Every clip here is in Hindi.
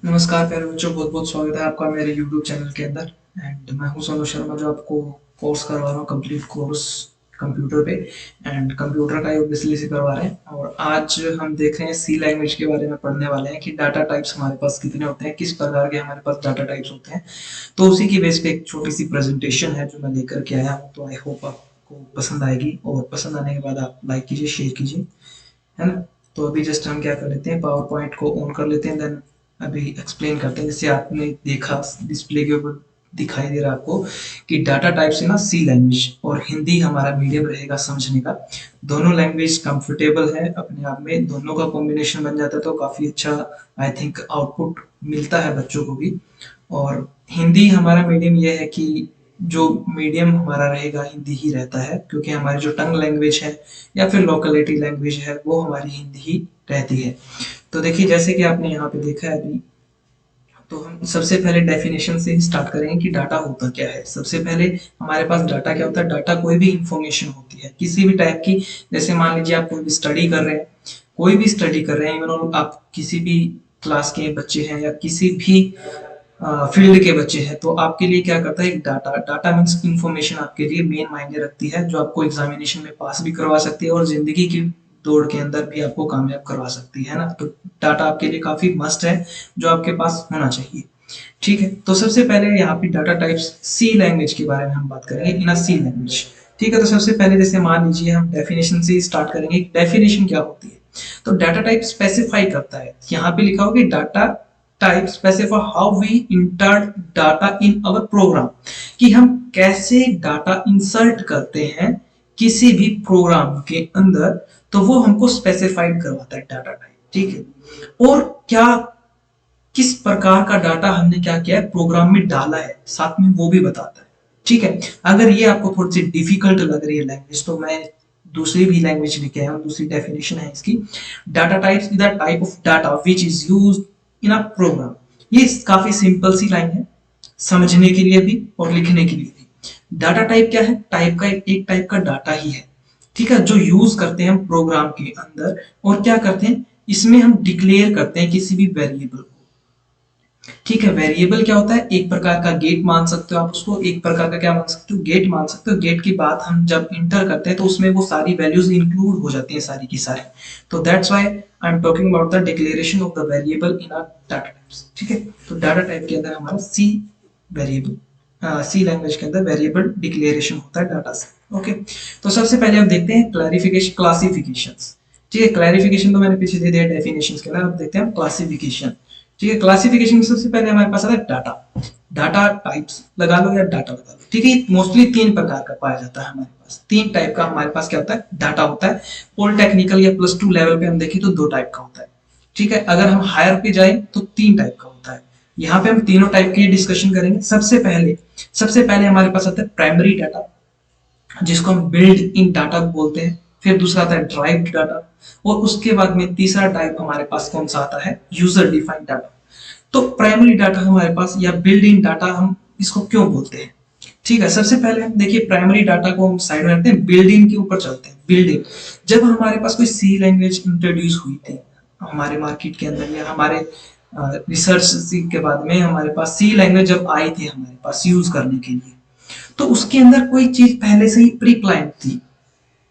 नमस्कार प्यारे बच्चों, बहुत बहुत स्वागत है आपका मेरे YouTube चैनल के अंदर। एंड मैं हूं सोनू शर्मा, जो आपको कोर्स करवा रहा हूं, कंप्लीट कोर्स कंप्यूटर पे। एंड कंप्यूटर का ही ऑब्वियसली से करवा रहे हैं। और आज हम देख रहे हैं सी लैंग्वेज के बारे में पढ़ने वाले हैं कि डाटा टाइप्स हमारे पास कितने होते हैं, किस प्रकार के हमारे पास डाटा टाइप्स होते हैं। तो उसी की बेस पे एक छोटी सी प्रेजेंटेशन है जो मैं लेकर के आया हूँ। तो आई होप आपको पसंद आएगी, और पसंद आने के बाद आप लाइक कीजिए, शेयर कीजिए, है ना। तो अभी जस्ट हम क्या कर लेते हैं, पावर पॉइंट को ऑन कर लेते हैं, देन अभी एक्सप्लेन करते हैं। जैसे आपने देखा डिस्प्ले के ऊपर दिखाई दे रहा है आपको कि डाटा टाइप से ना सी लैंग्वेज और हिंदी हमारा मीडियम रहेगा समझने का। दोनों लैंग्वेज कंफर्टेबल है अपने आप में, दोनों का कॉम्बिनेशन बन जाता है तो काफी अच्छा आई थिंक आउटपुट मिलता है बच्चों को भी। और हिंदी हमारा मीडियम ये है कि जो मीडियम हमारा रहेगा हिंदी ही रहता है, क्योंकि हमारी जो टंग लैंग्वेज है या फिर लोकलिटी लैंग्वेज है वो हमारी हिंदी ही रहती है। तो देखिए, जैसे कि आपने यहाँ पे देखा है अभी, तो हम सबसे पहले डेफिनेशन से ही स्टार्ट करेंगे कि डाटा होता क्या है। सबसे पहले हमारे पास डाटा क्या होता है। डाटा कोई भी इंफॉर्मेशन होती है किसी भी टाइप की। जैसे मान लीजिए आप कोई भी स्टडी कर रहे हैं, कोई भी स्टडी कर रहे हैं, इवन आप किसी भी क्लास के बच्चे हैं या किसी भी फील्ड के बच्चे हैं, तो आपके लिए क्या करता है, एक डाटा डाटा मीन्स इंफॉर्मेशन आपके लिए मेन मायने रखती है, जो आपको एग्जामिनेशन में पास भी करवा सकती है और जिंदगी की दौड़ के अंदर भी आपको कामयाब करवा सकती है ना। तो डाटा आपके लिए काफी मस्ट है, जो आपके पास होना चाहिए। ठीक है, तो सबसे पहले यहाँ पे डाटा टाइप्स सी लैंग्वेज के बारे में हम बात करेंगे, इन अ सी लैंग्वेज। ठीक है, तो सबसे पहले जैसे मान लीजिए हम डेफिनेशन से स्टार्ट करेंगे। डेफिनेशन क्या होती है, तो डाटा टाइप स्पेसिफाई करता है, यहाँ पे लिखा होगा data type specify how we enter data in our program, कि हम कैसे डाटा इंसर्ट करते हैं किसी भी प्रोग्राम के अंदर। तो वो हमको स्पेसिफाइड करवाता है डाटा टाइप। ठीक है, और क्या किस प्रकार का डाटा हमने क्या किया है, प्रोग्राम में डाला है, साथ में वो भी बताता है। ठीक है, अगर ये आपको थोड़ी सी डिफिकल्ट लग रही है लैंग्वेज, तो मैं दूसरी भी लैंग्वेज लेके आया हूँ, दूसरी डेफिनेशन है इसकी। Data types is the type of data which is used in a program. ये काफी सिंपल सी लाइन है, समझने के लिए भी और लिखने के लिए भी। डाटा टाइप क्या है, टाइप का एक टाइप का डाटा ही है। ठीक है, जो यूज करते हैं हम प्रोग्राम के अंदर, और क्या करते हैं, इसमें हम डिक्लेयर करते हैं किसी भी वेरिएबल को। ठीक है, वेरिएबल क्या होता है, एक प्रकार का गेट मान सकते हो आप उसको, एक प्रकार का क्या मान सकते हो, गेट मान सकते हो। गेट की बात हम जब इंटर करते हैं तो उसमें वो सारी वैल्यूज इंक्लूड हो जाती हैं, सारी की सारी। तो that's why I am talking about the declaration of the variable in our data types. ठीक है, तो डाटा टाइप के अंदर हमारा सी वेरिएबल, सी लैंग्वेज के अंदर वेरिएबल डिक्लेरेशन होता है डाटा से। ओके, तो सबसे पहले हम देखते हैं क्लैरिफिकेशन, क्लासिफिकेशंस। ठीक है, क्लैरिफिकेशन तो मैंने पीछे दे दिया डेफिनेशंस के अंदर, अब देखते हैं क्लासिफिकेशन। ठीक है, क्लासिफिकेशन में सबसे पहले हमारे पास आता है डाटा। डाटा टाइप्स लगा लो या डाटा लगा लो। ठीक है, मोस्टली तीन प्रकार का पाया जाता है हमारे पास, तीन टाइप का हमारे पास क्या होता है, डाटा होता है। पॉलिटेक्निकल या +2 लेवल पे हम देखें तो दो टाइप का होता है। ठीक है, अगर हम हायर पे जाए तो तीन टाइप का होता है। यहाँ पे हम तीनों टाइप की डिस्कशन करेंगे। सबसे पहले हमारे पास आता है प्राइमरी डाटा, जिसको हम बिल्ड इन डाटा बोलते हैं। फिर दूसरा आता है ड्राइव्ड डाटा, और उसके बाद में तीसरा टाइप हमारे पास कौन सा आता है, यूजर डिफाइंड डाटा। तो प्राइमरी डाटा हमारे पास या बिल्ड इन डाटा हम इसको क्यों बोलते हैं। ठीक है, सबसे पहले हम देखिए प्राइमरी डाटा को हम साइड में रखते हैं, बिल्ड इन के ऊपर चलते हैं। बिल्ड इन, जब हमारे पास कोई सी लैंग्वेज इंट्रोड्यूस हुई थी हमारे मार्केट के अंदर, या हमारे रिसर्च के बाद में हमारे पास सी लैंग्वेज जब आई थी हमारे पास यूज करने के लिए, तो उसके अंदर कोई चीज पहले से ही प्री प्लान थी,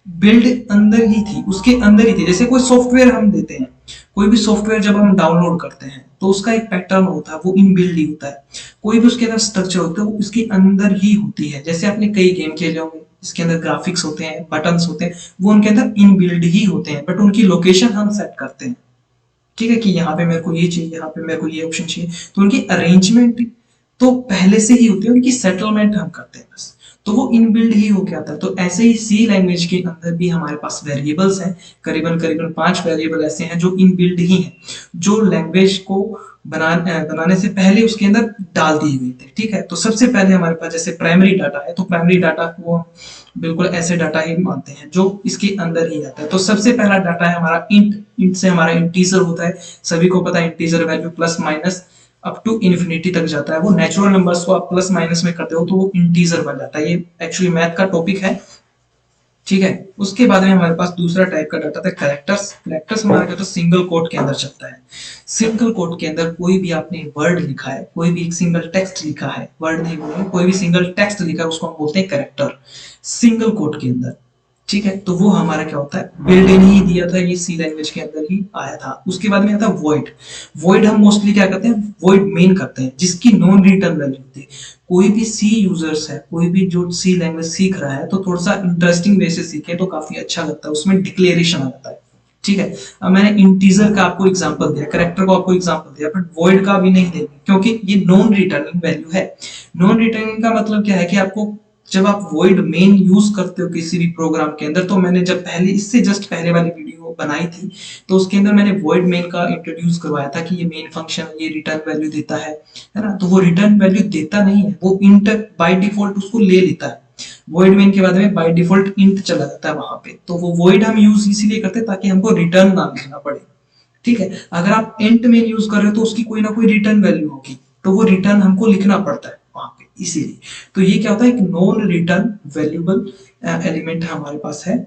बिल्ड अंदर ही थी, उसके अंदर ही थी। जैसे कोई सॉफ्टवेयर हम देते हैं, कोई भी सॉफ्टवेयर जब हम डाउनलोड करते हैं तो उसका एक पैटर्न होता है, वो इन बिल्ड ही होता है। कोई भी उसके अंदर स्ट्रक्चर होता है वो उसके अंदर ही होती है। जैसे आपने कई गेम खेले होंगे, इसके अंदर ग्राफिक्स होते हैं, बटन्स होते हैं, वो उनके अंदर इन बिल्ड ही होते हैं, बट उनकी लोकेशन हम सेट करते हैं। ठीक है, कि यहाँ पे मेरे को ये चाहिए, यहाँ पे मेरे को ये ऑप्शन चाहिए, तो उनकी अरेंजमेंट तो पहले से ही होती है, उनकी सेटलमेंट हम करते हैं बस। तो वो इनबिल्ड ही होके आता है। तो ऐसे ही सी लैंग्वेज के अंदर भी हमारे पास वेरिएबल्स हैं, करीबन करीबन 5 वेरिएबल ऐसे हैं जो इनबिल्ड ही हैं, जो लैंग्वेज को बनाने से पहले उसके अंदर डाल दिए गए थे। ठीक है, तो सबसे पहले हमारे पास जैसे प्राइमरी डाटा है, तो प्राइमरी डाटा को बिल्कुल ऐसे डाटा ही मानते हैं जो इसके अंदर ही आता है। तो सबसे पहला डाटा है हमारा इंट। इंट से हमारा इंटीजर होता है, सभी को पता है integer value plus minus up to infinity तक जाता है। वो नेचुरल नंबर्स को आप प्लस माइनस में करते हो तो वो इंटीजर बन जाता है। ये एक्चुअली मैथ का टॉपिक है, ठीक है। उसके बाद में हमारे पास दूसरा टाइप का डाटा था करेक्टर्स। करेक्टर्स हमारा क्या होता है, सिंगल कोट के अंदर चलता है। सिंगल कोट के अंदर कोई भी आपने वर्ड लिखा है, कोई भी एक सिंगल टेक्स्ट लिखा है, वर्ड नहीं बोलेंगे, कोई भी सिंगल टेक्स्ट लिखा है, उसको हम बोलते हैं करेक्टर, सिंगल कोट के अंदर। ठीक है, तो वो हमारा क्या होता है, बिल्ट इन ही दिया था, ये सी लैंग्वेज के अंदर ही आया था। उसके बाद में आता है वॉइड। वॉइड हम मोस्टली क्या करते हैं, वॉइड मेन करते हैं, जिसकी नॉन रिटर्न वैल्यू होती है। कोई भी सी यूजर्स है, कोई भी जो सी लैंग्वेज सीख रहा है, तो थोड़ा सा इंटरेस्टिंग वे से सीखे तो काफी अच्छा लगता है, उसमें डिक्लेरेशन आ जाता है। ठीक है, अब मैंने इंटीजर का आपको एग्जांपल दिया, करेक्टर को आपको एग्जांपल दिया, बट वॉइड का भी नहीं देंगे क्योंकि ये नॉन रिटर्निंग वैल्यू है। नॉन रिटर्निंग का मतलब क्या है कि आपको जब आप void मेन यूज करते हो किसी भी प्रोग्राम के अंदर, तो मैंने जब पहले इससे जस्ट पहले वाली वीडियो बनाई थी, तो उसके अंदर मैंने void मेन का इंट्रोड्यूस करवाया था कि ये मेन फंक्शन ये रिटर्न वैल्यू देता है ना। तो वो रिटर्न वैल्यू देता नहीं है, वो इंट बाय डिफॉल्ट उसको ले लेता है। void मेन के बाद में बाय डिफॉल्ट इंट चला जाता है वहां पे, तो वो void हम यूज इसीलिए करते हैं ताकि हमको रिटर्न ना लिखना पड़े। ठीक है, अगर आप इंट मेन यूज कर रहे हो तो उसकी कोई ना कोई रिटर्न वैल्यू होगी, तो वो रिटर्न हमको लिखना पड़ता है वहां पे, इसीलिए। तो ये क्या होता है, एक नॉन रिटर्न वैल्यूबल एलिमेंट हमारे पास है,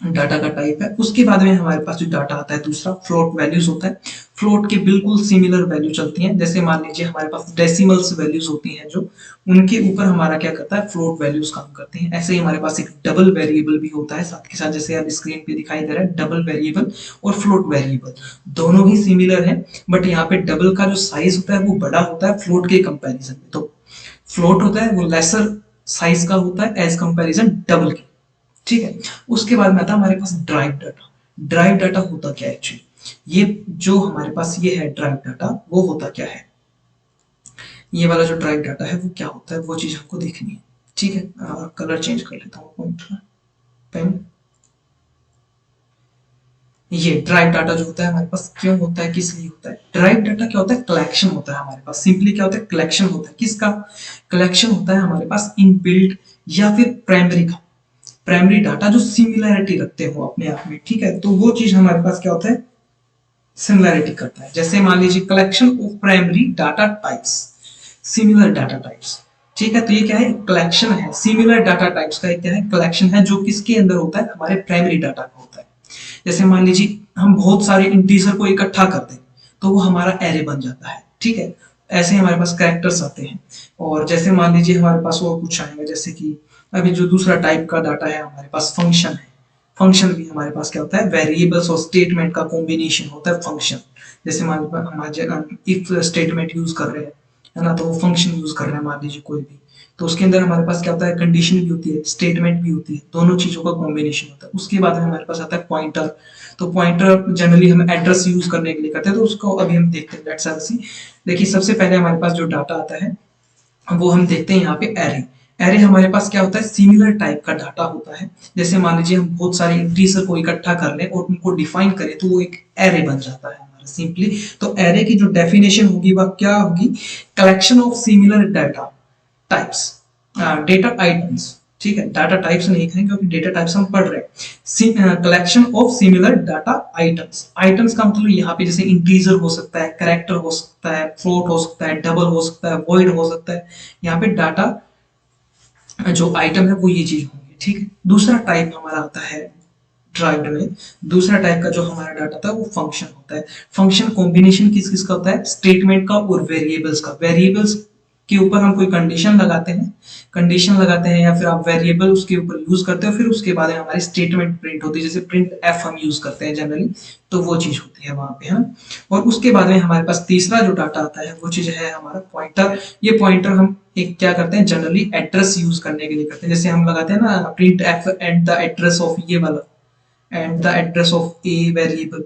डाटा का टाइप है। उसके बाद में हमारे पास जो डाटा आता है दूसरा, फ्लोट वैल्यूज होता है। फ्लोट के बिल्कुल सिमिलर वैल्यू चलती हैं, जैसे मान लीजिए हमारे पास डेसिमल्स वैल्यूज होती हैं, जो उनके ऊपर हमारा क्या करता है, फ्लोट वैल्यूज काम करते हैं। ऐसे ही हमारे पास एक डबल वेरिएबल भी होता है साथ के साथ, जैसे अब स्क्रीन पे दिखाई दे रहा है, डबल वेरिएबल और फ्लोट वेरिएबल दोनों ही सिमिलर है, बट यहाँ पे डबल का जो साइज होता है वो बड़ा होता है फ्लोट के कंपेरिजन में। तो फ्लोट होता है वो लेसर साइज का होता है एज कंपेरिजन डबल के। ठीक है, उसके बाद में आता है हमारे पास ड्राइव डाटा। ड्राइव डाटा होता क्या है एक्चुअली, ये जो हमारे पास ये है ड्राइव डाटा, वो होता क्या है, ये वाला जो ड्राइव डाटा है वो क्या होता है, वो चीज हमको देखनी है। ठीक है, कलर चेंज कर लेता हूँ पॉइंटर पेन। ये ड्राइव डाटा जो होता है हमारे पास क्यों होता है, किस लिए होता है, ड्राइव डाटा क्या होता है, कलेक्शन होता है हमारे पास। सिंपली क्या होता है, कलेक्शन होता है, किसका कलेक्शन होता है हमारे पास, इनबिल्ट या फिर प्राइमरी का। प्राइमरी डाटा जो सिमिलैरिटी रखते हो अपने आप में, ठीक है, तो वो चीज हमारे पास क्या होता है, सिमिलैरिटी करता है। जैसे मान लीजिए collection of primary data types, similar data types. ठीक है, तो ये क्या है, कलेक्शन है, सिमिलर डाटा टाइप्स का एक क्या है, कलेक्शन है, जो किसके अंदर होता है, हमारे प्राइमरी डाटा का होता है। जैसे मान लीजिए हम बहुत सारे इंटीजर को इकट्ठा करते हैं, तो वो हमारा एरे बन जाता है। ठीक है, ऐसे हमारे पास कैरेक्टर्स आते हैं। और जैसे मान लीजिए हमारे पास और कुछ आएंगे, जैसे कि अभी जो दूसरा टाइप का डाटा है हमारे पास, फंक्शन है। फंक्शन भी हमारे पास क्या होता है, वेरिएबल्स और स्टेटमेंट का कॉम्बिनेशन होता है फंक्शन। जैसे मान लीजिए हम इफ स्टेटमेंट यूज कर रहे हैं, है ना, तो वो फंक्शन यूज कर रहे हैं मान लीजिए कोई भी, तो उसके अंदर हमारे पास क्या होता है, कंडीशन भी होती है, स्टेटमेंट भी होती है, दोनों चीजों का कॉम्बिनेशन होता है। उसके बाद में हमारे पास आता है पॉइंटर। तो पॉइंटर जनरली हम एड्रेस यूज करने के लिए करते हैं, तो उसको अभी हम देखते हैं। लेट्स सी, देखिए सबसे पहले हमारे पास जो डाटा आता है वो हम देखते हैं यहाँ पे एरे। एरे हमारे पास क्या होता है, सिमिलर टाइप का डाटा होता है। जैसे मान लीजिए हम बहुत सारे इंटीजर को इकट्ठा कर लें और उनको डिफाइन करें, तो वो एक एरे बन जाता है हमारा सिंपली। तो एरे की जो डेफिनेशन होगी वह क्या होगी, collection of similar data types, data items. ठीक है, डाटा टाइप्स नहीं कहेंगे क्योंकि डेटा टाइप्स हम पढ़ रहे हैं। Collection of similar data items. Items का मतलब यहाँ पे जैसे इंटीजर हो सकता है, कैरेक्टर हो सकता है, फ्लोट हो सकता है, डबल हो सकता है, वॉइड हो सकता है। यहाँ पे डाटा जो आइटम है वो ये चीज होंगे। ठीक है, दूसरा टाइप हमारा आता है ड्राइव्ड में। दूसरा टाइप का जो हमारा डाटा था वो फंक्शन होता है। फंक्शन कॉम्बिनेशन किस किस का होता है, स्टेटमेंट का और वेरिएबल्स का। वेरिएबल्स के ऊपर हम कोई कंडीशन लगाते हैं, कंडीशन लगाते हैं या फिर आप वेरिएबल उसके ऊपर यूज करते हो, फिर उसके बाद हमारी स्टेटमेंट प्रिंट होती है, जैसे प्रिंट एफ हम यूज करते हैं जनरली, तो वो चीज होती है वहां पे, है ना। और उसके बाद में हमारे पास तीसरा जो डाटा आता है वो चीज है हमारा पॉइंटर। ये पॉइंटर हम एक क्या करते हैं, जनरली एड्रेस यूज करने के लिए करते हैं। जैसे हम लगाते हैं ना print F and the address of ये वाला, and the address of a variable.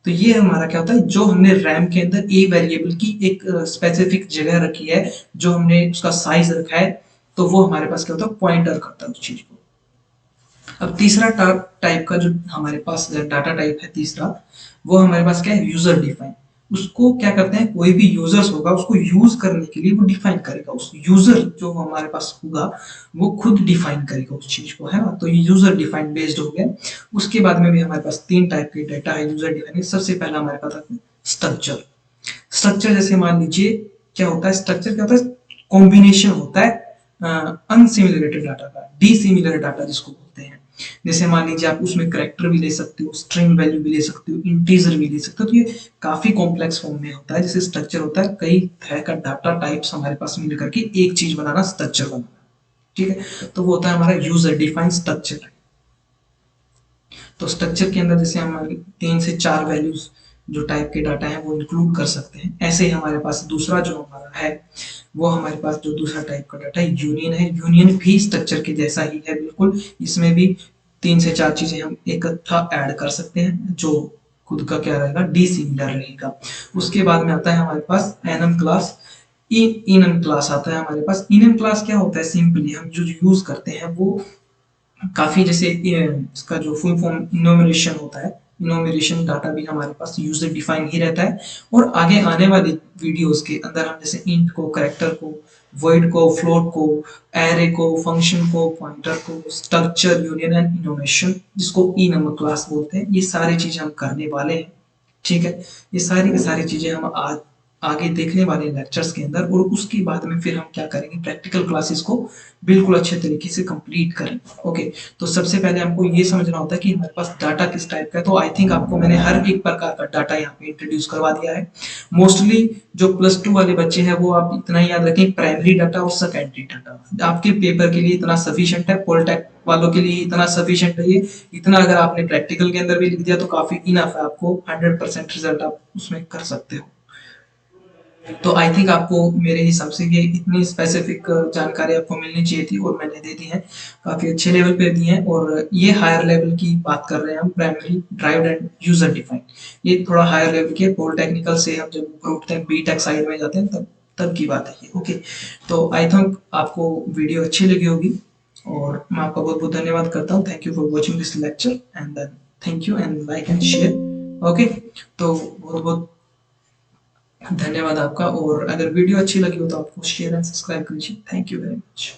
तो ये हमारा क्या होता है, जो हमने रैम के अंदर ए वेरिएबल की एक स्पेसिफिक जगह रखी है, जो हमने उसका साइज रखा है, तो वो हमारे पास क्या होता है, पॉइंटर करता है उस चीज को। अब तीसरा टाइप का जो हमारे पास डाटा टाइप है तीसरा, वो हमारे पास क्या है, यूजर डिफाइन। उसको क्या करते हैं, कोई भी यूजर्स होगा उसको यूज करने के लिए वो डिफाइन करेगा। उस यूजर जो हमारे पास होगा वो खुद डिफाइन करेगा उस चीज को, है ना। तो ये यूजर डिफाइन बेस्ड हो गया। उसके बाद में भी हमारे पास तीन टाइप के डाटा है यूजर डिफाइन। सबसे पहला हमारे पास आता है स्ट्रक्चर। स्ट्रक्चर जैसे मान लीजिए क्या होता है, स्ट्रक्चर क्या होता है, कॉम्बिनेशन होता है अनसिमिलरेटेड डाटा का, डिसिमिलर डाटा जिसको बोलते हैं। जैसे मान लीजिए आप उसमें करेक्टर भी ले सकते हो, स्ट्रिंग वैल्यू भी ले सकते हो, इंटीजर भी ले सकते हो। तो ये काफी कॉम्प्लेक्स फॉर्म में होता है, जैसे स्ट्रक्चर होता है कई तरह का डाटा टाइप्स हमारे पास मिल करके एक चीज बनाना, स्ट्रक्चर बनाना। ठीक है, तो वो होता है हमारा यूजर डिफाइंड स्ट्रक्चर। तो स्ट्रक्चर के अंदर जैसे हमारी 3 से 4 वैल्यूज जो टाइप के डाटा है वो इंक्लूड कर सकते हैं। ऐसे ही हमारे पास दूसरा जो हमारा है, वो हमारे पास जो दूसरा टाइप का डाटा है यूनियन है। यूनियन भी स्ट्रक्चर के जैसा ही है बिल्कुल, इसमें भी 3 से 4 चीजें हम इकट्ठा ऐड कर सकते हैं, जो खुद का क्या रहेगा, डिसिमिलर रहेगा। उसके बाद में आता है हमारे पास एनम क्लास, इनम क्लास आता है हमारे पास। इनम क्लास क्या होता है, सिंपली हम जो यूज करते हैं वो काफी, जैसे इसका जो फुल फॉर्म इनोमिनेशन होता है, इनोमिनेशन डाटा भी हमारे पास यूजर डिफाइन ही रहता है। और आगे आने वाली वीडियोस के अंदर हम जैसे इंट को, करेक्टर को, वॉइड को, फ्लोट को, एरे को, फंक्शन को, पॉइंटर को, स्ट्रक्चर, यूनियन एंड इनोमेशन जिसको ई नंबर क्लास बोलते हैं, ये सारी चीजें हम करने वाले हैं। ठीक है, ये सारी की सारी चीजें हम आज आगे देखने वाले लेक्चर्स के अंदर, और उसके बाद में फिर हम क्या करेंगे, प्रैक्टिकल क्लासेस को बिल्कुल अच्छे तरीके से कंप्लीट करेंगे। ओके, तो सबसे पहले हमको ये समझना होता है कि हमारे पास डाटा किस टाइप का है। तो आई थिंक आपको मैंने हर एक प्रकार का डाटा यहाँ पे इंट्रोड्यूस करवा दिया है। मोस्टली जो +2 वाले बच्चे हैं वो आप इतना ही याद रखें, प्राइमरी डाटा और सेकेंडरी डाटा आपके पेपर के लिए इतना सफिशिएंट है, पॉलिटेक वालों के लिए इतना सफिशिएंट है। ये इतना अगर आपने प्रैक्टिकल के अंदर भी लिख दिया तो काफी इनफ है, आपको 100% रिजल्ट आप उसमें कर सकते हो। तो आई थिंक आपको मेरे हिसाब से ये इतनी स्पेसिफिक जानकारी आपको मिलनी चाहिए थी, और मैंने दे दी है, काफी अच्छे लेवल पे दी है। और ये हायर लेवल की बात कर रहे हैं हम, primary derived and user defined. ये थोड़ा हायर लेवल की है, पॉलिटेक्निकल से हम जब ऊपर उठते हैं, बीटेक साइड में जाते हैं, तब तब की बात है ये। ओके, तो आई थिंक आपको वीडियो अच्छी लगी होगी, और मैं आपका बहुत बहुत धन्यवाद करता हूँ। Thank you for watching this lecture, and then thank you and like and share. Okay, तो बहुत बहुत धन्यवाद आपका, और अगर वीडियो अच्छी लगी हो तो आपको शेयर एंड सब्सक्राइब कीजिए। Thank you very much.